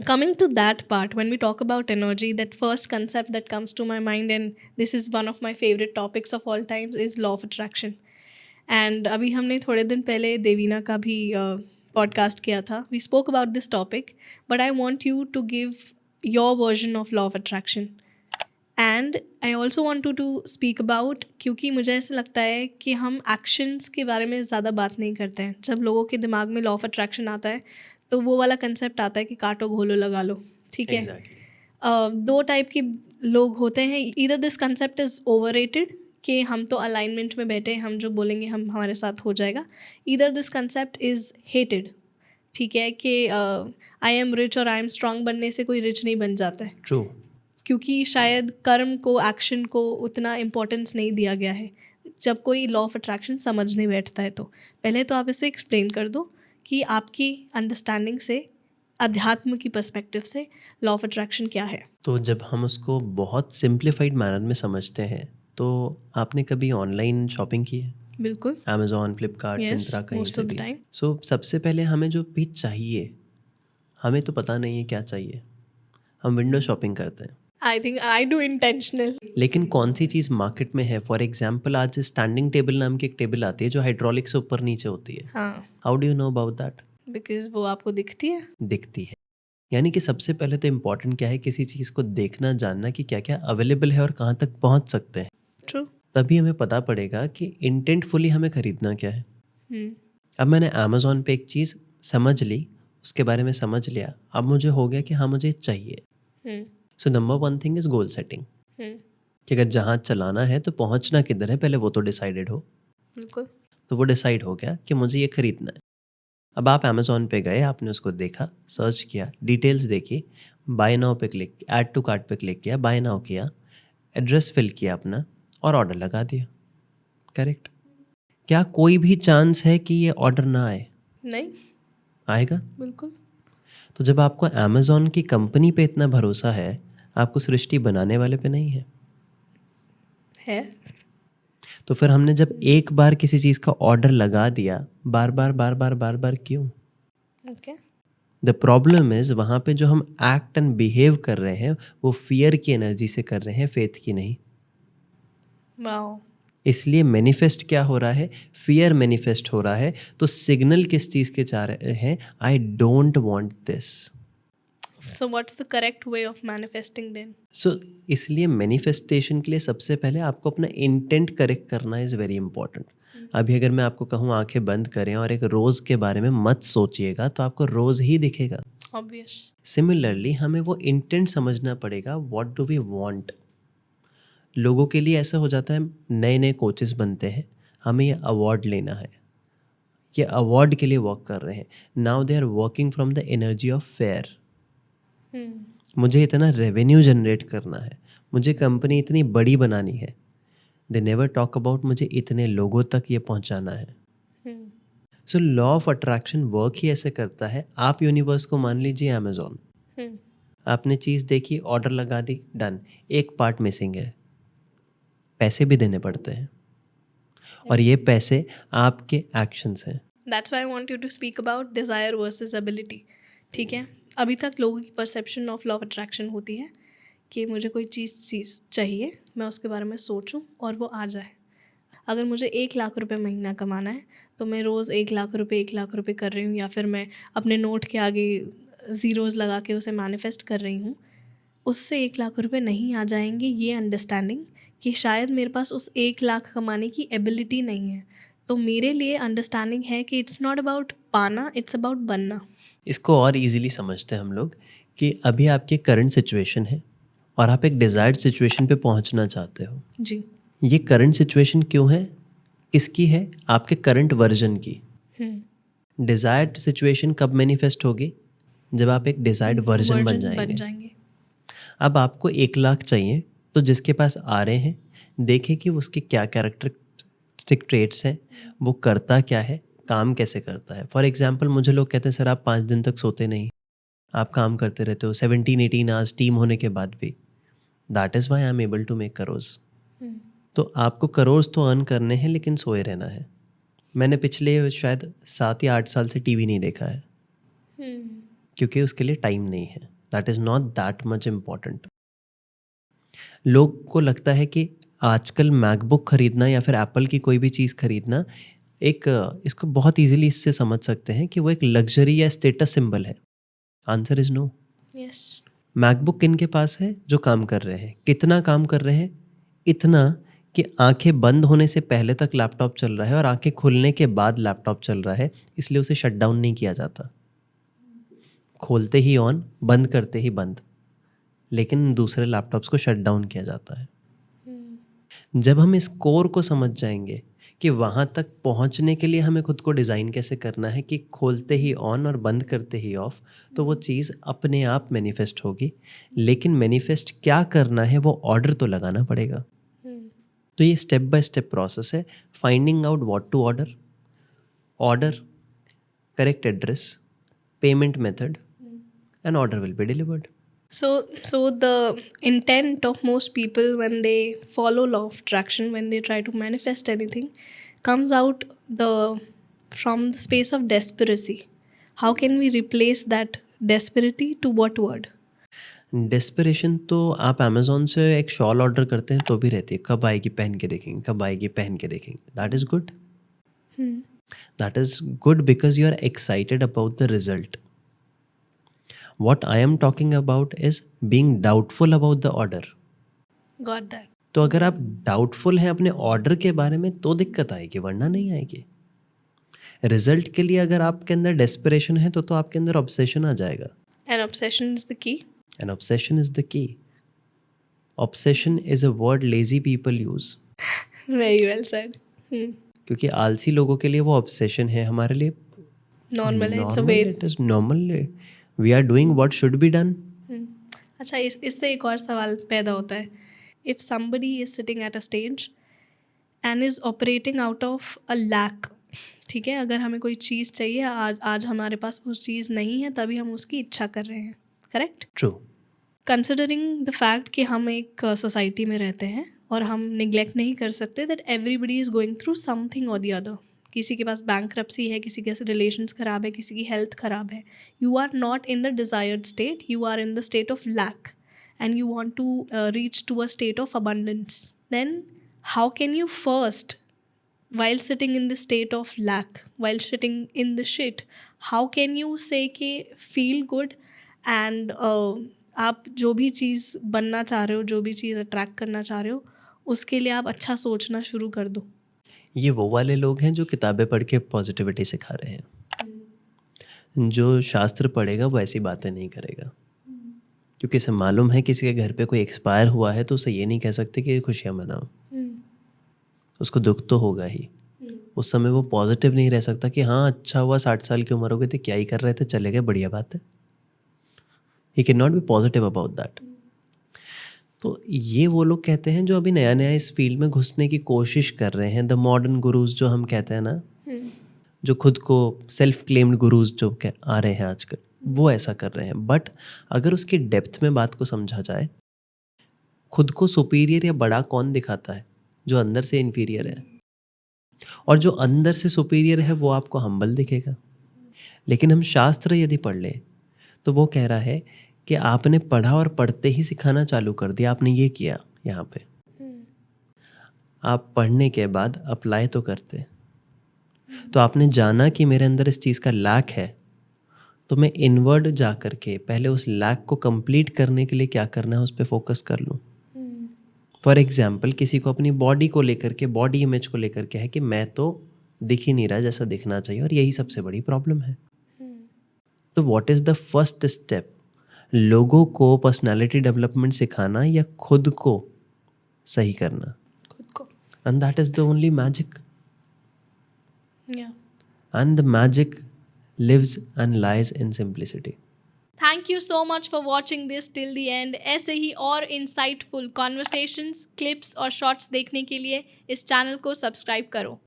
coming to that part, when we talk about energy, that first concept that comes to my mind, and this is one of my favorite topics of all times, is law of attraction. And अभी हमने थोड़े दिन पहले देवीना का भी podcast किया था. We spoke about this topic, but I want you to give your version of law of attraction. And I also want to speak about, क्योंकि मुझे ऐसा लगता है कि हम एक्शंस के बारे में ज़्यादा बात नहीं करते हैं. जब लोगों के दिमाग में लॉ ऑफ अट्रैक्शन आता है तो वो वाला कंसेप्ट आता है कि काटो घोलो लगा लो, ठीक है. दो टाइप के लोग होते हैं. Either this concept is overrated, कि हम तो अलाइनमेंट में बैठे, हम जो बोलेंगे हम हमारे साथ हो जाएगा. Either this concept is hated, ठीक है, कि आई एम रिच और आई एम स्ट्रांग बनने से कोई रिच नहीं बन जाता है. ट्रू. क्योंकि शायद कर्म को, एक्शन को उतना इम्पोर्टेंस नहीं दिया गया है जब कोई लॉ ऑफ अट्रैक्शन समझने बैठता है. तो पहले तो आप इसे एक्सप्लेन कर दो कि आपकी अंडरस्टैंडिंग से, अध्यात्म की पर्सपेक्टिव से लॉ ऑफ अट्रैक्शन क्या है. तो जब हम उसको बहुत सिंप्लीफाइड मैनर में समझते हैं, तो आपने कभी ऑनलाइन शॉपिंग की है? बिल्कुल. अमेज़ॉन, फ्लिपकार्ट, Yes, मिंत्रा, कहीं most से of the भी. time. सो सबसे पहले हमें जो भी चाहिए, हमें तो पता नहीं है क्या चाहिए. हम विंडो शॉपिंग करते हैं. I think I do intentional. लेकिन कौन सी चीज़ मार्केट में है? फॉर एग्जाम्पल, आज स्टैंडिंग टेबल नाम की एक टेबल आती है जो हाइड्रोलिक से ऊपर नीचे होती है. हाँ, how do you know about that? Because वो आपको दिखती है. दिखती है. यानी कि सबसे पहले तो इम्पॉर्टेंट क्या है, किसी चीज़ को देखना, जानना कि क्या क्या अवेलेबल है और कहाँ तक पहुँच सकते हैं. ट्रू. तभी हमें पता पड़ेगा कि इंटेंटफुली हमें खरीदना क्या है. अब मैंने अमेज़ॉन पे एक चीज़ समझ ली, उसके बारे में समझ लिया, अब मुझे हो गया कि हाँ मुझे चाहिए. So number one thing is goal setting. कि अगर जहाज चलाना है तो पहुंचना किधर है, पहले वो तो डिसाइडेड हो. बिल्कुल. तो वो डिसाइड हो गया कि मुझे ये खरीदना है. अब आप अमेज़ॉन पे गए, आपने उसको देखा, सर्च किया, डिटेल्स देखी, बाय नाउ पे क्लिक, ऐड टू कार्ट पे क्लिक किया, बाय नाउ किया, एड्रेस फिल किया अपना और ऑर्डर लगा दिया. करेक्ट. क्या कोई भी चांस है कि ये ऑर्डर ना आए? नहीं. आएगा. बिल्कुल. तो जब आपको अमेज़ॉन की कंपनी पे इतना भरोसा है, आपको सृष्टि बनाने वाले पे नहीं है? है. तो फिर हमने जब एक बार किसी चीज़ का ऑर्डर लगा दिया, बार बार बार बार बार बार क्यों? ओके. द प्रॉब्लम इज वहाँ पे जो हम एक्ट एंड बिहेव कर रहे हैं वो फियर की एनर्जी से कर रहे हैं, फेथ की नहीं. वाओ. इसलिए मैनिफेस्ट क्या हो रहा है? फियर मैनिफेस्ट हो रहा है. तो सिग्नल किस चीज़ के चाह रहे हैं? I don't want this. So what's the correct way of manifesting then? सो इसलिए मैनिफेस्टेशन के लिए सबसे पहले आपको अपना इंटेंट करेक्ट करना इज़ वेरी इंपॉर्टेंट. अभी अगर मैं आपको कहूँ आंखें बंद करें और एक रोज़ के बारे में मत सोचिएगा, तो आपको रोज़ ही दिखेगा. Obvious. सिमिलरली हमें वो इंटेंट समझना पड़ेगा. What do we want? लोगों के लिए ऐसा हो जाता है, नए नए कोचेस बनते हैं, हमें ये अवार्ड लेना है, ये अवार्ड के लिए वर्क कर रहे हैं. Now they are working from the energy of fear. मुझे इतना रेवेन्यू जनरेट करना है, मुझे कंपनी इतनी बड़ी बनानी है. दे नेवर टॉक अबाउट मुझे इतने लोगों तक ये पहुंचाना है. So law of attraction work ही ऐसे करता है. आप यूनिवर्स को मान लीजिए अमेज़ॉन. आपने चीज़ देखी, ऑर्डर लगा दी, डन. एक पार्ट मिसिंग है, पैसे भी देने पड़ते हैं, और ये पैसे आपके एक्शंस हैं. That's why I want you to speak about desire versus ability. ठीक है. अभी तक लोगों की perception of law of attraction होती है कि मुझे कोई चीज़ चाहिए, मैं उसके बारे में सोचूं और वो आ जाए. अगर मुझे 1 लाख रुपए महीना कमाना है तो मैं रोज़ 1 लाख रुपए कर रही हूँ, या फिर मैं अपने नोट के आगे ज़ीरोज़ लगा के उसे मैनिफेस्ट कर रही हूँ. उससे 1 लाख रुपए नहीं आ जाएंगे, ये अंडरस्टैंडिंग कि शायद मेरे पास उस 1 लाख कमाने की एबिलिटी नहीं है. तो मेरे लिए अंडरस्टैंडिंग है कि इट्स नॉट अबाउट पाना, इट्स अबाउट बनना. इसको और इजीली समझते हैं हम लोग कि अभी आपकी करंट सिचुएशन है और आप एक डिज़ायर्ड सिचुएशन पे पहुंचना चाहते हो. जी. ये करंट सिचुएशन क्यों है? किसकी है? आपके करंट वर्जन की. डिज़ायर्ड सिचुएशन कब मैनिफेस्ट होगी? जब आप एक डिज़ायर्ड वर्जन बन जाएंगे. अब आपको 1 लाख चाहिए, तो जिसके पास आ रहे हैं देखें कि उसके क्या कैरेक्टरिस्टिक ट्रेट्स हैं, वो करता क्या है, काम कैसे करता है. फॉर एग्जाम्पल, मुझे लोग कहते हैं सर आप 5 दिन तक सोते नहीं, आप काम करते रहते हो 17-18 आवर्स टीम होने के बाद भी. That is why I am able to make crores. तो आपको करोर्स तो अर्न करने हैं, लेकिन सोए रहना है. मैंने पिछले शायद 7 या 8 साल से टीवी नहीं देखा है. क्योंकि उसके लिए टाइम नहीं है. That is not that much important. लोग को लगता है कि आजकल मैकबुक खरीदना या फिर एप्पल की कोई भी चीज़ खरीदना एक इसको बहुत इजीली इससे समझ सकते हैं कि वो एक लग्जरी या स्टेटस सिंबल है. Answer is no. Yes. MacBook किन के पास है? जो काम कर रहे हैं. कितना काम कर रहे हैं? इतना कि आंखें बंद होने से पहले तक लैपटॉप चल रहा है और आंखें खुलने के बाद लैपटॉप चल रहा है, इसलिए उसे शट डाउन नहीं किया जाता. खोलते ही ऑन, बंद करते ही बंद. लेकिन दूसरे लैपटॉप्स को शट डाउन किया जाता है. जब हम इस कोर को समझ जाएंगे कि वहाँ तक पहुँचने के लिए हमें खुद को डिज़ाइन कैसे करना है कि खोलते ही ऑन और बंद करते ही ऑफ, तो वो चीज़ अपने आप मैनिफेस्ट होगी. लेकिन मैनिफेस्ट क्या करना है वो ऑर्डर तो लगाना पड़ेगा. तो ये स्टेप बाय स्टेप प्रोसेस है. Finding out what to order, order, correct address, payment method, and order will be delivered. So the intent of most people when they follow law of attraction, when they try to manifest anything, comes out from the space of desperacy. How can we replace that desperity to what word? Desperation तो आप Amazon से एक shawl order करते हैं तो भी रहती है, कब आएगी पहन के देखेंगे, कब आएगी पहन के देखेंगे. That is good. That is good because you are excited about the result. What I am talking about is being doubtful about the order. Got that. तो अगर आप डाउटफुल हैं अपने ऑर्डर के बारे में तो दिक्कत आएगी, वरना नहीं आएगी. रिजल्ट के लिए अगर आपके अंदर डेस्परेशन है तो आपके अंदर ऑब्सेशन आ जाएगा. And obsession is the key. And obsession is the key. Obsession is a word lazy people use. Very well said. क्योंकि आलसी लोगों के लिए वो ऑब्सेशन है, हमारे लिए Normal. It's a normal. way. It is normal. We are doing what should be done. अच्छा, इससे एक और सवाल पैदा होता है. If somebody is sitting at a stage and is operating out of a lack, ठीक है, अगर हमें कोई चीज़ चाहिए, आज हमारे पास वो चीज़ नहीं है, तभी हम उसकी इच्छा कर रहे हैं. Correct. True. Considering the fact कि हम एक सोसाइटी में रहते हैं और हम निगलेक्ट नहीं कर सकते that everybody is going through something और द अदर. किसी के पास बैंकरप्सी है, किसी के रिलेशंस ख़राब है, किसी की हेल्थ ख़राब है. You are not in the desired state, you are in the state of lack and you want to reach to a state of abundance. Then how can you first, while sitting in the state of lack, while sitting in the shit, how can you say कि feel good and आप जो भी चीज़ बनना चाह रहे हो, जो भी चीज़ अट्रैक्ट करना चाह रहे हो, उसके लिए आप अच्छा सोचना शुरू कर दो. ये वो वाले लोग हैं जो किताबें पढ़ के पॉजिटिविटी सिखा रहे हैं. जो शास्त्र पढ़ेगा वो ऐसी बातें नहीं करेगा, क्योंकि इसे मालूम है किसी के घर पे कोई एक्सपायर हुआ है तो उसे ये नहीं कह सकते कि खुशियाँ मनाओ. उसको दुख तो होगा ही. उस समय वो पॉजिटिव नहीं रह सकता कि हाँ अच्छा हुआ 60 साल की उम्र हो गई थी, क्या ही कर रहे थे, चले गए, बढ़िया बात है. He can not be positive about that. तो ये वो लोग कहते हैं जो अभी नया नया इस फील्ड में घुसने की कोशिश कर रहे हैं. द मॉडर्न गुरुज जो हम कहते हैं ना, जो खुद को सेल्फ क्लेम्ड गुरुज जो आ रहे हैं आजकल, वो ऐसा कर रहे हैं. बट अगर उसकी डेप्थ में बात को समझा जाए, खुद को सुपीरियर या बड़ा कौन दिखाता है? जो अंदर से इन्फीरियर है. और जो अंदर से सुपीरियर है वो आपको हम्बल दिखेगा. लेकिन हम शास्त्र यदि पढ़ लें तो वो कह रहा है कि आपने पढ़ा और पढ़ते ही सिखाना चालू कर दिया. आपने ये किया यहाँ पे, आप पढ़ने के बाद अप्लाई तो करते. तो आपने जाना कि मेरे अंदर इस चीज़ का लैक है, तो मैं इनवर्ड जा कर के पहले उस लैक को कंप्लीट करने के लिए क्या करना है उस पर फोकस कर लूँ. फॉर एग्जाम्पल, किसी को अपनी बॉडी को लेकर के, बॉडी इमेज को लेकर के है कि मैं तो दिख ही नहीं रहा जैसा दिखना चाहिए और यही सबसे बड़ी प्रॉब्लम है. तो what is the first step? लोगों को पर्सनालिटी डेवलपमेंट सिखाना या खुद को सही करना? खुद को. And that is the only magic. Yeah. And the magic lives and lies in simplicity. Thank you so much for watching this till the end. ऐसे ही और insightful conversations, clips और shorts देखने के लिए इस चैनल को सब्सक्राइब करो.